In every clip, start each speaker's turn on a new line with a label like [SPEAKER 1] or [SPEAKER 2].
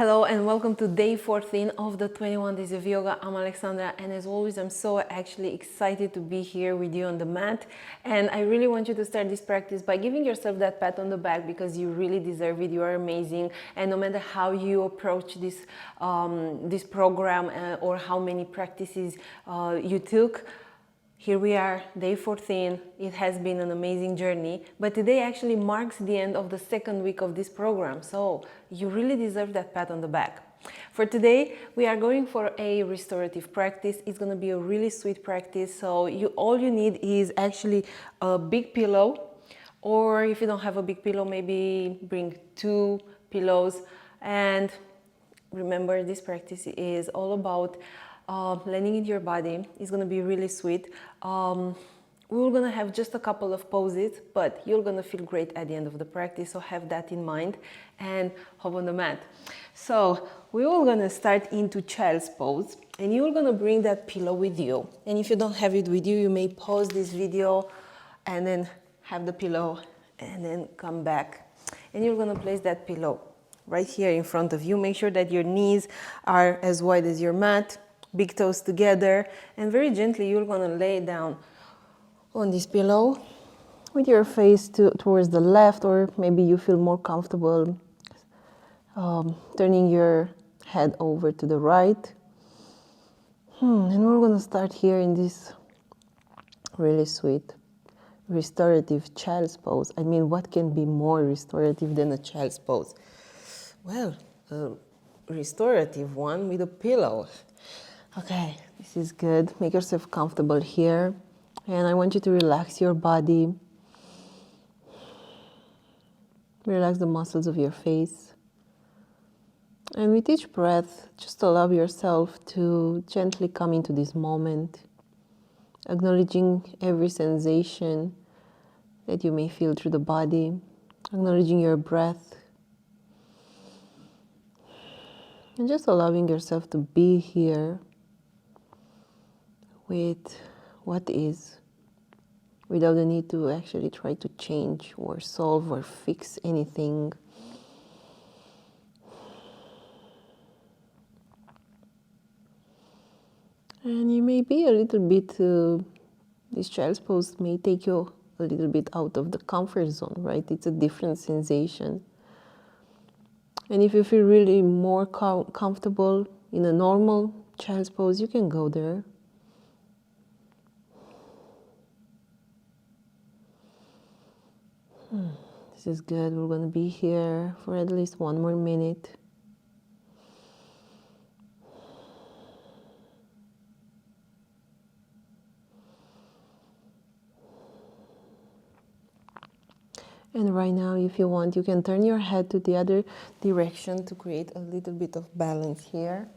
[SPEAKER 1] Hello and welcome to day 14 of the 21 days of yoga. I'm Alexandra, and as always I'm so actually excited to be here with you on the mat, and I really want you to start this practice by giving yourself that pat on the back because you really deserve it. You are amazing, and no matter how you approach this this program or how many practices you took, here we are, day 14. It has been an amazing journey, but today actually marks the end of the second week of this program, so you really deserve that pat on the back. For today, we are going for a restorative practice. It's going to be a really sweet practice, so all you need is actually a big pillow, or if you don't have a big pillow, maybe bring 2 pillows. And remember, this practice is all about landing in your body. It's going to be really sweet. We're going to have just a couple of poses, but you're going to feel great at the end of the practice, so have that in mind and hop on the mat. So we're all going to start into child's pose, and you're going to bring that pillow with you. And if you don't have it with you, you may pause this video and then have the pillow and then come back. And you're going to place that pillow right here in front of you. Make sure that your knees are as wide as your mat, big toes together, and very gently you're going to lay down on this pillow with your face towards the left, or maybe you feel more comfortable turning your head over to the right. And we're going to start here in this really sweet restorative child's pose. I mean, what can be more restorative than a child's pose? Well, a restorative one with a pillow. Okay, this is good. Make yourself comfortable here. And I want you to relax your body. Relax the muscles of your face. And with each breath, just allow yourself to gently come into this moment, acknowledging every sensation that you may feel through the body, acknowledging your breath, and just allowing yourself to be here with what is, without the need to actually try to change or solve or fix anything. And you may be a little bit, this child's pose may take you a little bit out of the comfort zone, right? It's a different sensation. And if you feel really more comfortable in a normal child's pose, you can go there. This is good. We're going to be here for at least 1 more minute. And right now, if you want, you can turn your head to the other direction to create a little bit of balance here.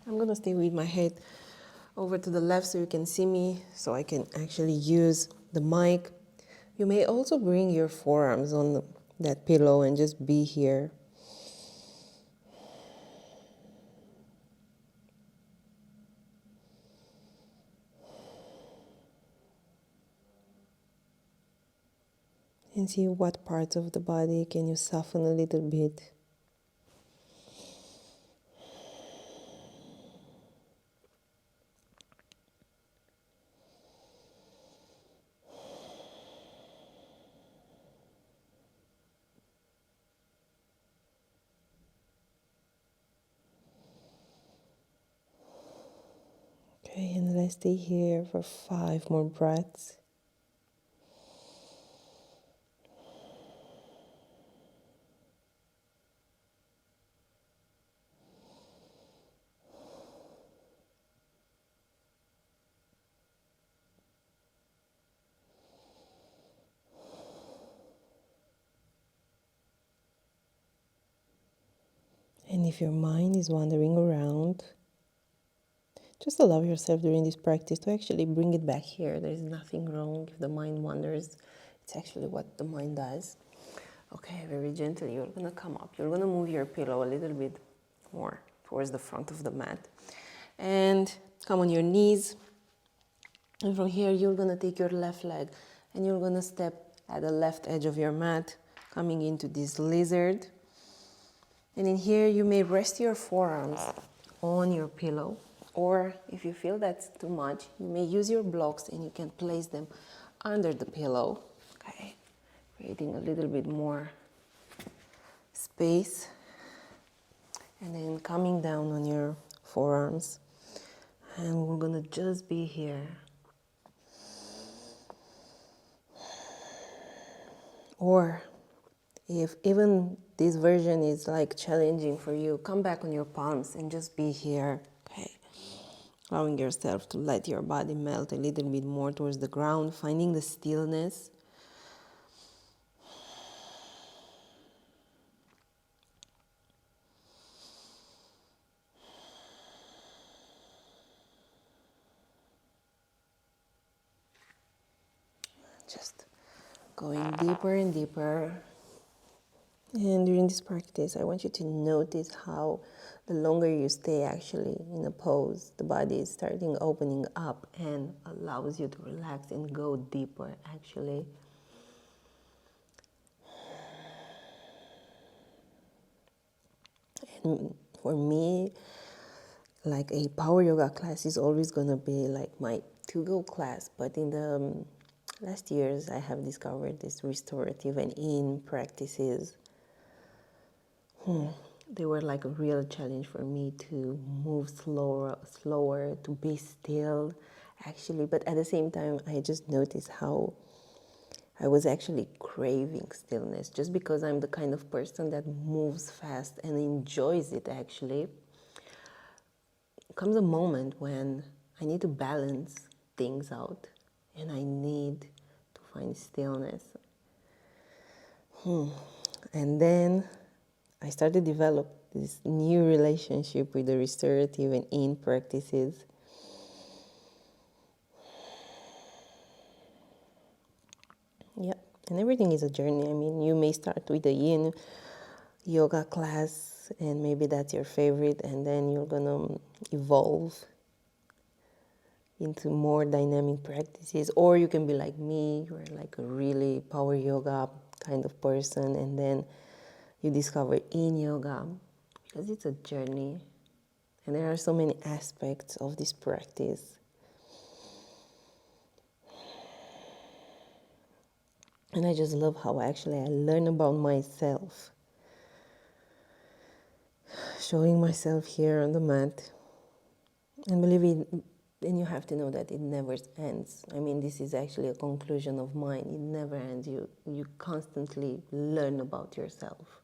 [SPEAKER 1] I'm going to stay with my head over to the left so you can see me, so I can actually use the mic. You may also bring your forearms on that pillow and just be here. And see what parts of the body can you soften a little bit. Okay, and let's stay here for 5 more breaths. And if your mind is wandering around, just allow yourself during this practice to actually bring it back here. There is nothing wrong if the mind wanders. It's actually what the mind does. Okay, very gently, you're going to come up. You're going to move your pillow a little bit more towards the front of the mat. And come on your knees. And from here, you're going to take your left leg and you're going to step at the left edge of your mat, coming into this lizard. And in here you may rest your forearms on your pillow, or if you feel that's too much, you may use your blocks and you can place them under the pillow, okay, creating a little bit more space. And then coming down on your forearms, and we're gonna just be here. Or if even this version is like challenging for you, come back on your palms and just be here, okay? Allowing yourself to let your body melt a little bit more towards the ground, finding the stillness. Just going deeper and deeper. And during this practice, I want you to notice how the longer you stay actually in a pose, the body is starting opening up and allows you to relax and go deeper actually. And for me, like a power yoga class is always gonna be like my to-go class, but in the last years I have discovered this restorative and in practices. They were like a real challenge for me to move slower, to be still actually, but at the same time I just noticed how I was actually craving stillness, just because I'm the kind of person that moves fast and enjoys it actually. Comes a moment when I need to balance things out and I need to find stillness. And then I started to develop this new relationship with the restorative and in practices. Yeah, and everything is a journey. I mean, you may start with a yin yoga class and maybe that's your favorite, and then you're gonna evolve into more dynamic practices. Or you can be like me, you're like a really power yoga kind of person, and then you discover in yoga, because it's a journey and there are so many aspects of this practice. And I just love how actually I learn about myself, showing myself here on the mat. And believe it, then you have to know that it never ends. I mean, this is actually a conclusion of mine. It never ends. You constantly learn about yourself.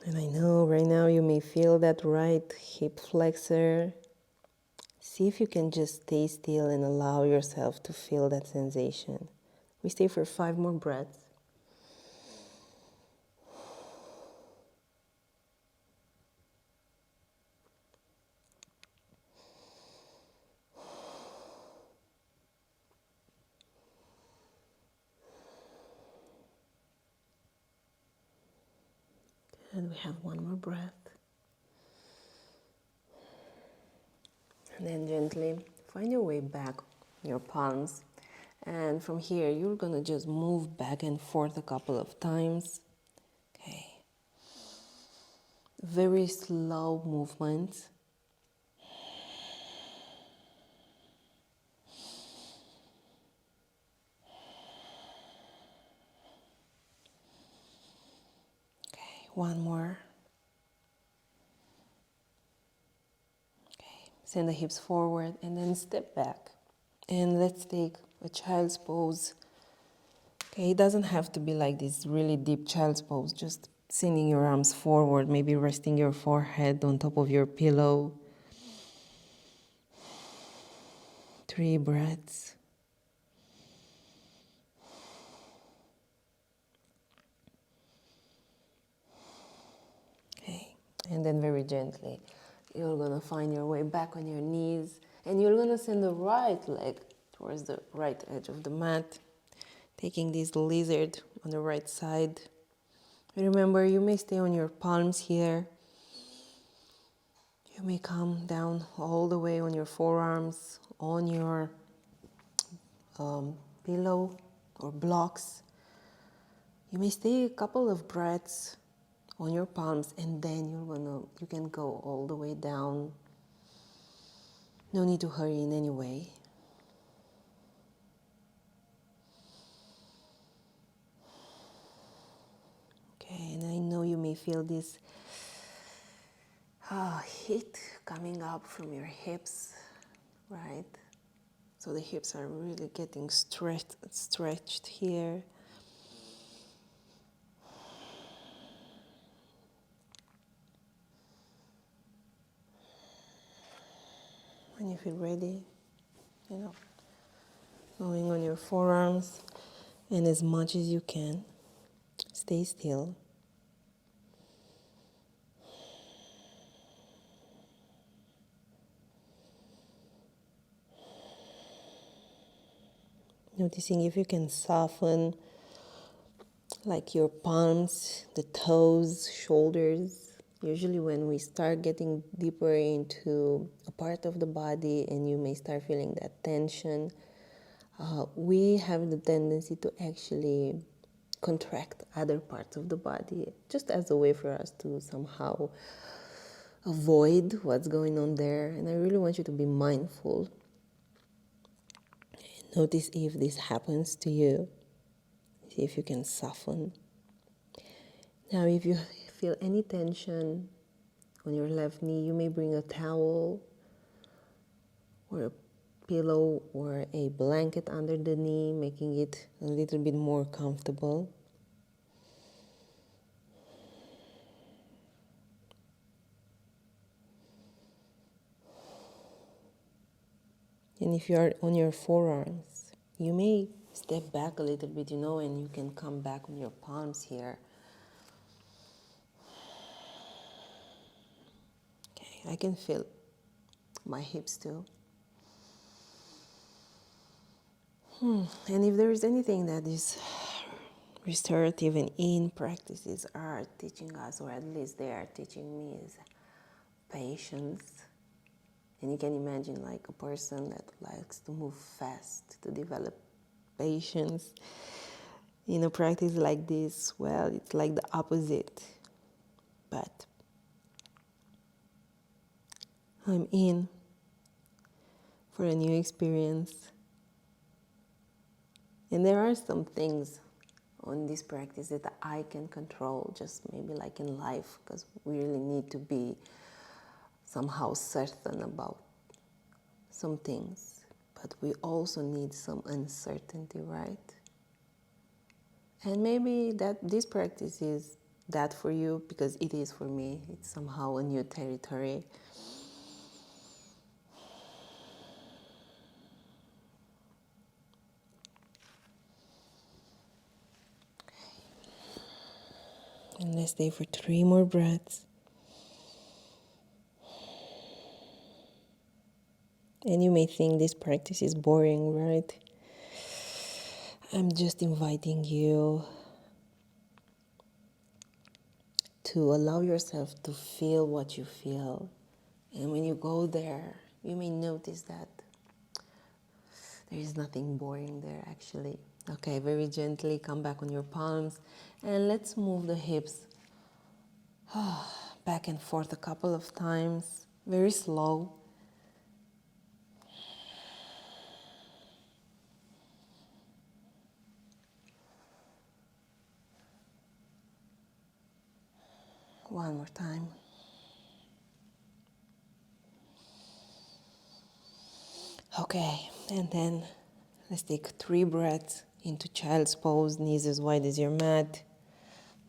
[SPEAKER 1] And I know right now you may feel that right hip flexor. See if you can just stay still and allow yourself to feel that sensation. We stay for 5 more breaths. And we have 1 more breath. And then gently find your way back, your palms. And from here, you're gonna just move back and forth a couple of times. Okay. Very slow movements. Okay, 1 more. Okay, send the hips forward and then step back. And let's take a child's pose. Okay, it doesn't have to be like this really deep child's pose, just sending your arms forward, maybe resting your forehead on top of your pillow. 3 breaths. Okay, and then very gently, you're gonna find your way back on your knees, and you're gonna send the right leg towards the right edge of the mat, taking this lizard on the right side. Remember, you may stay on your palms here. You may come down all the way on your forearms on your pillow or blocks. You may stay a couple of breaths on your palms, and then you can go all the way down. No need to hurry in any way. Okay, and I know you may feel this heat coming up from your hips, right? So the hips are really getting stretched here. When you feel ready, going on your forearms, and as much as you can, stay still. Noticing if you can soften like your palms, the toes, shoulders. Usually when we start getting deeper into a part of the body and you may start feeling that tension, we have the tendency to actually contract other parts of the body, just as a way for us to somehow avoid what's going on there. And I really want you to be mindful. Notice if this happens to you. See if you can soften. Now, if you feel any tension on your left knee, you may bring a towel or a pillow or a blanket under the knee, making it a little bit more comfortable. And if you are on your forearms, you may step back a little bit, and you can come back on your palms here. Okay, I can feel my hips too. And if there is anything that is restorative and in practices are teaching us, or at least they are teaching me, is patience. And you can imagine like a person that likes to move fast, to develop patience. In a practice like this, well, it's like the opposite. But I'm in for a new experience. And there are some things on this practice that I can control, just maybe like in life, because we really need to be somehow certain about some things. But we also need some uncertainty, right? And maybe that this practice is that for you, because it is for me. It's somehow a new territory. And let's stay for 3 more breaths. And you may think this practice is boring, right? I'm just inviting you to allow yourself to feel what you feel. And when you go there, you may notice that there is nothing boring there, actually. Okay, very gently come back on your palms, and let's move the hips back and forth a couple of times, very slow. One more time. Okay, and then let's take 3 breaths into child's pose, knees as wide as your mat.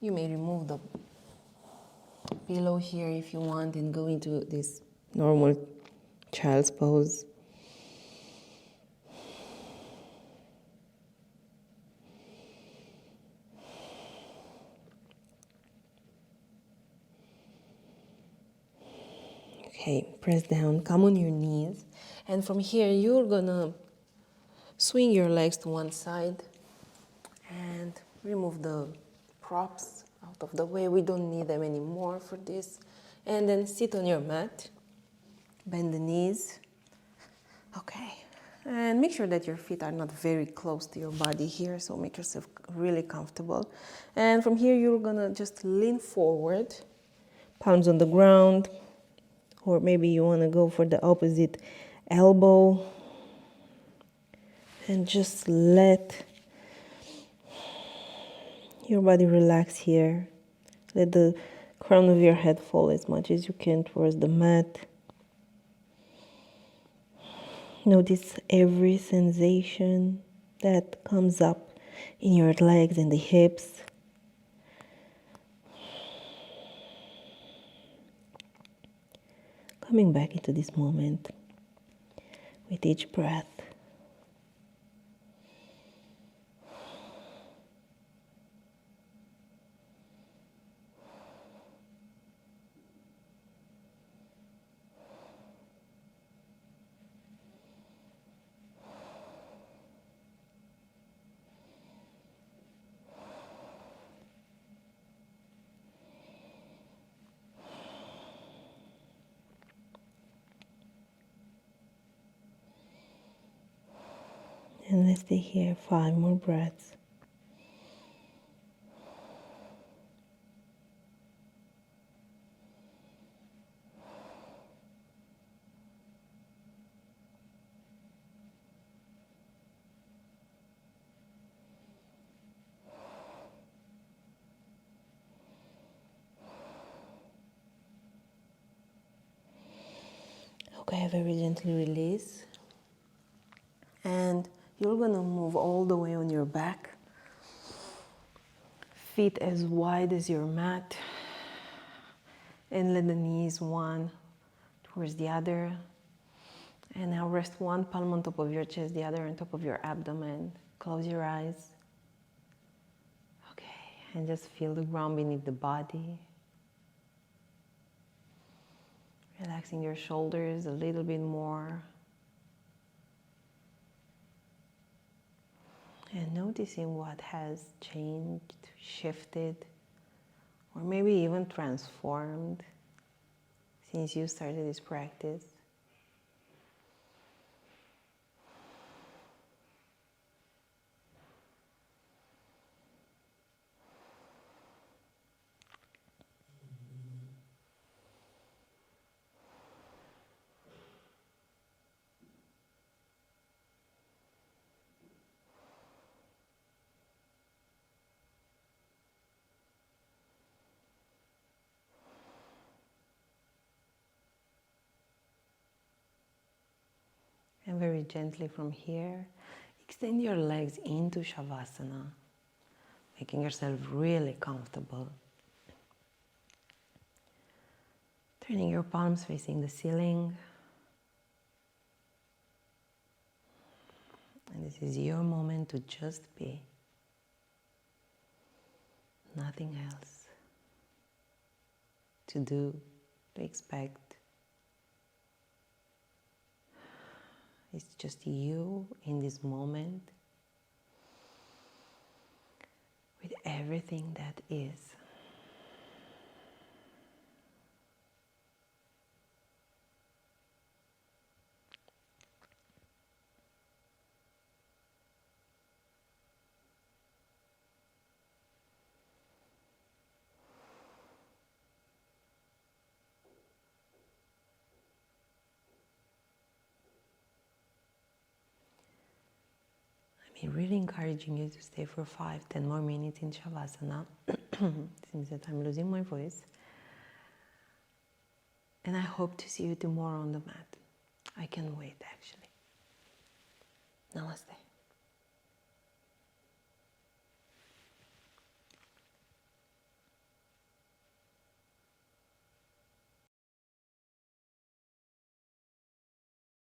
[SPEAKER 1] You may remove the pillow here if you want and go into this normal child's pose. Okay, press down, come on your knees, and from here you're gonna swing your legs to one side and remove the props out of the way. We don't need them anymore for this. And then sit on your mat, bend the knees, Okay, and make sure that your feet are not very close to your body here, so make yourself really comfortable. And from here, you're gonna just lean forward, palms on the ground, or maybe you wanna go for the opposite elbow, and just let your body relax here. Let the crown of your head fall as much as you can towards the mat. Notice every sensation that comes up in your legs and the hips. Coming back into this moment with each breath. And let's stay here 5 more breaths. Okay, very gently release. And you're gonna move all the way on your back. Feet as wide as your mat. And let the knees one towards the other. And now rest one palm on top of your chest, the other on top of your abdomen. Close your eyes. Okay, and just feel the ground beneath the body. Relaxing your shoulders a little bit more. And noticing what has changed, shifted, or maybe even transformed since you started this practice. And very gently from here, extend your legs into Shavasana, making yourself really comfortable. Turning your palms facing the ceiling. And this is your moment to just be. Nothing else to do, to expect. It's just you in this moment with everything that is. I'm really encouraging you to stay for 5-10 more minutes in Shavasana. Seems that I'm losing my voice. And I hope to see you tomorrow on the mat. I can't wait, actually. Namaste.